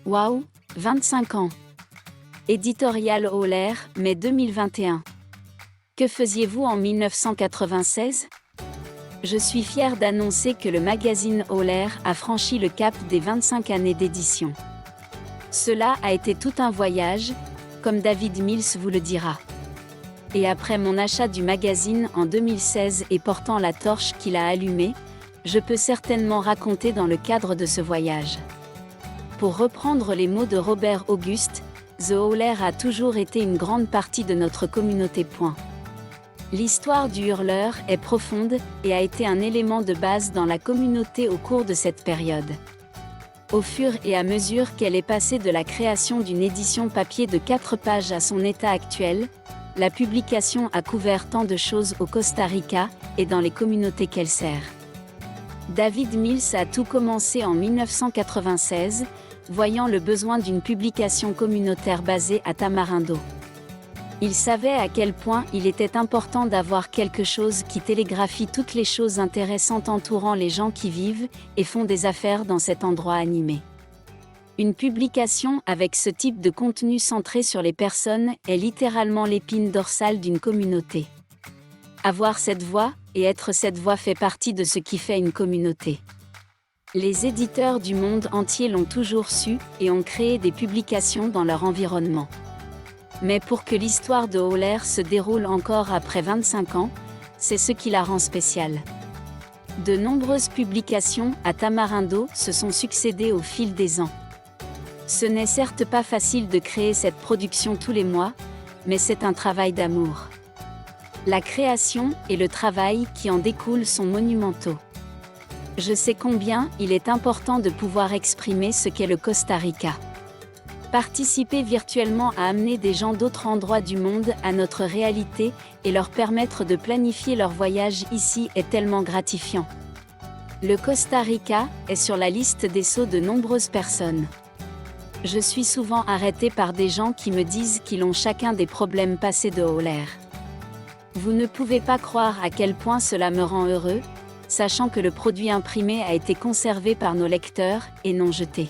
Waouh, 25 ans. Éditorial Euler, mai 2021. Que faisiez-vous en 1996 ? Je suis fière d'annoncer que le magazine Euler a franchi le cap des 25 années d'édition. Cela a été tout un voyage, comme David Mills vous le dira. Et après mon achat du magazine en 2016 et portant la torche qu'il a allumée, je peux certainement raconter dans le cadre de ce voyage. Pour reprendre les mots de Robert Auguste, The Euler a toujours été une grande partie de notre communauté. L'histoire du hurleur est profonde et a été un élément de base dans la communauté au cours de cette période. Au fur et à mesure qu'elle est passée de la création d'une édition papier de 4 pages à son état actuel, la publication a couvert tant de choses au Costa Rica et dans les communautés qu'elle sert. David Mills a tout commencé en 1996, voyant le besoin d'une publication communautaire basée à Tamarindo. Il savait à quel point il était important d'avoir quelque chose qui télégraphie toutes les choses intéressantes entourant les gens qui vivent et font des affaires dans cet endroit animé. Une publication avec ce type de contenu centré sur les personnes est littéralement l'épine dorsale d'une communauté. Avoir cette voix et être cette voix fait partie de ce qui fait une communauté. Les éditeurs du monde entier l'ont toujours su et ont créé des publications dans leur environnement. Mais pour que l'histoire de Euler se déroule encore après 25 ans, c'est ce qui la rend spéciale. De nombreuses publications à Tamarindo se sont succédées au fil des ans. Ce n'est certes pas facile de créer cette production tous les mois, mais c'est un travail d'amour. La création et le travail qui en découlent sont monumentaux. Je sais combien il est important de pouvoir exprimer ce qu'est le Costa Rica. Participer virtuellement à amener des gens d'autres endroits du monde à notre réalité et leur permettre de planifier leur voyage ici est tellement gratifiant. Le Costa Rica est sur la liste des sauts de nombreuses personnes. Je suis souvent arrêtée par des gens qui me disent qu'ils ont chacun des problèmes passés de Euler. Vous ne pouvez pas croire à quel point cela me rend heureux, sachant que le produit imprimé a été conservé par nos lecteurs et non jeté.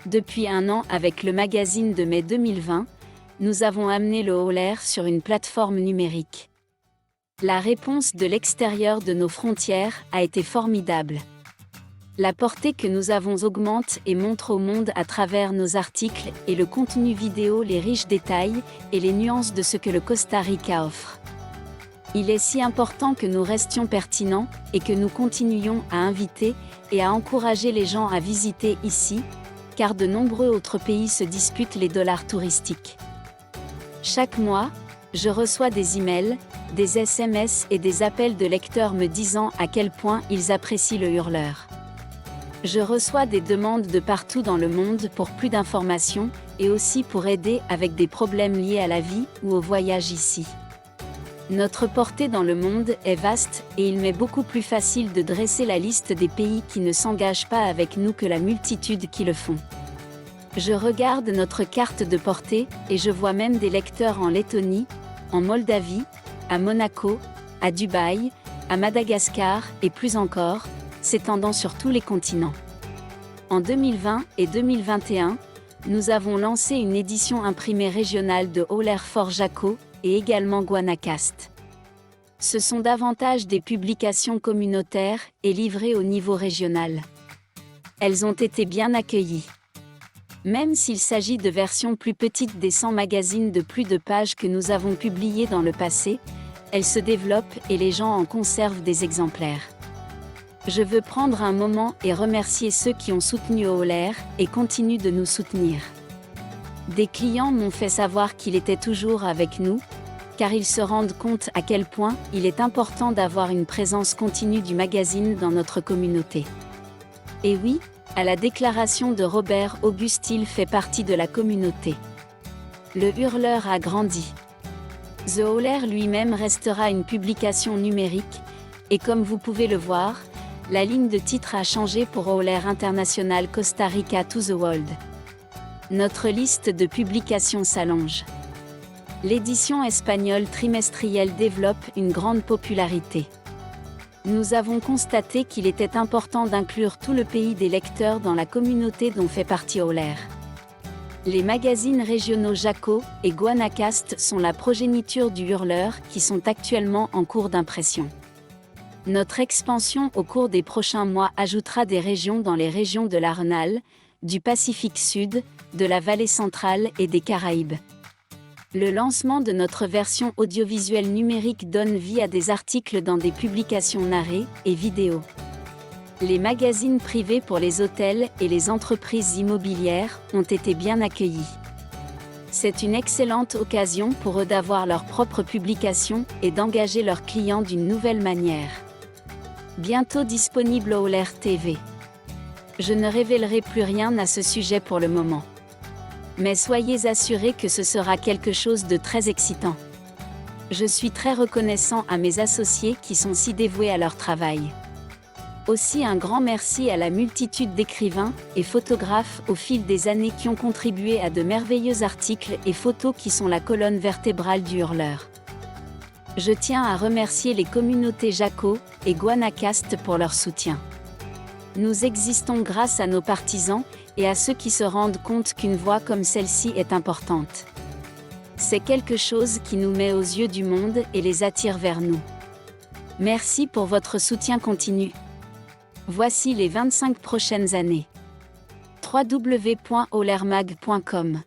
Depuis un an avec le magazine de mai 2020, nous avons amené le Euler sur une plateforme numérique. La réponse de l'extérieur de nos frontières a été formidable. La portée que nous avons augmente et montre au monde à travers nos articles et le contenu vidéo les riches détails et les nuances de ce que le Costa Rica offre. Il est si important que nous restions pertinents et que nous continuions à inviter et à encourager les gens à visiter ici, car de nombreux autres pays se disputent les dollars touristiques. Chaque mois, je reçois des emails, des SMS et des appels de lecteurs me disant à quel point ils apprécient le hurleur. Je reçois des demandes de partout dans le monde pour plus d'informations et aussi pour aider avec des problèmes liés à la vie ou au voyage ici. Notre portée dans le monde est vaste et il m'est beaucoup plus facile de dresser la liste des pays qui ne s'engagent pas avec nous que la multitude qui le font. Je regarde notre carte de portée et je vois même des lecteurs en Lettonie, en Moldavie, à Monaco, à Dubaï, à Madagascar et plus encore, s'étendant sur tous les continents. En 2020 et 2021, nous avons lancé une édition imprimée régionale de Euler for Jaco et également Guanacast. Ce sont davantage des publications communautaires et livrées au niveau régional. Elles ont été bien accueillies. Même s'il s'agit de versions plus petites des 100 magazines de plus de pages que nous avons publiés dans le passé, elles se développent et les gens en conservent des exemplaires. Je veux prendre un moment et remercier ceux qui ont soutenu Euler et continuent de nous soutenir. Des clients m'ont fait savoir qu'il était toujours avec nous, car ils se rendent compte à quel point il est important d'avoir une présence continue du magazine dans notre communauté. Et oui, à la déclaration de Robert Auguste, il fait partie de la communauté. Le hurleur a grandi. The Euler lui-même restera une publication numérique, et comme vous pouvez le voir, la ligne de titre a changé pour Euler International Costa Rica to the World. Notre liste de publications s'allonge. L'édition espagnole trimestrielle développe une grande popularité. Nous avons constaté qu'il était important d'inclure tout le pays des lecteurs dans la communauté dont fait partie Euler. Les magazines régionaux Jaco et Guanacast sont la progéniture du hurleur qui sont actuellement en cours d'impression. Notre expansion au cours des prochains mois ajoutera des régions dans les régions de la Rhône, du Pacifique Sud, de la Vallée centrale et des Caraïbes. Le lancement de notre version audiovisuelle numérique donne vie à des articles dans des publications narrées et vidéos. Les magazines privés pour les hôtels et les entreprises immobilières ont été bien accueillis. C'est une excellente occasion pour eux d'avoir leur propre publication et d'engager leurs clients d'une nouvelle manière. Bientôt disponible au LR TV. Je ne révélerai plus rien à ce sujet pour le moment. Mais soyez assurés que ce sera quelque chose de très excitant. Je suis très reconnaissant à mes associés qui sont si dévoués à leur travail. Aussi un grand merci à la multitude d'écrivains et photographes au fil des années qui ont contribué à de merveilleux articles et photos qui sont la colonne vertébrale du hurleur. Je tiens à remercier les communautés Jaco et Guanacast pour leur soutien. Nous existons grâce à nos partisans et à ceux qui se rendent compte qu'une voix comme celle-ci est importante. C'est quelque chose qui nous met aux yeux du monde et les attire vers nous. Merci pour votre soutien continu. Voici les 25 prochaines années. www.olermag.com